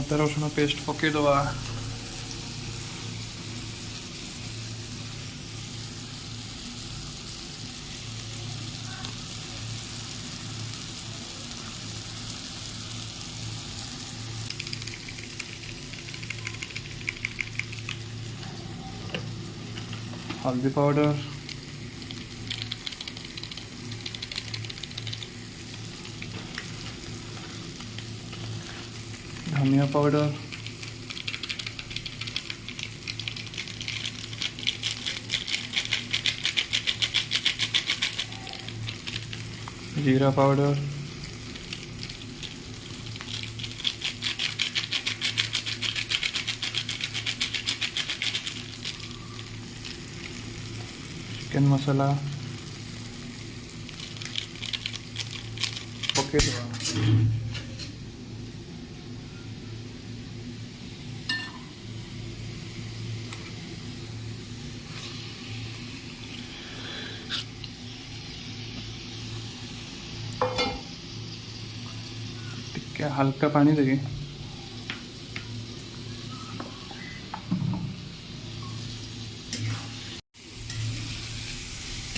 ଅଦା ରସୁଣ ପେଷ୍ଟ ପକାଇଦେବା। हल्दी पाउडर, धनिया पाउडर, जीरा पाउडर, चिकन मसाला पकेइदेवा। टिके हल्का पानी देके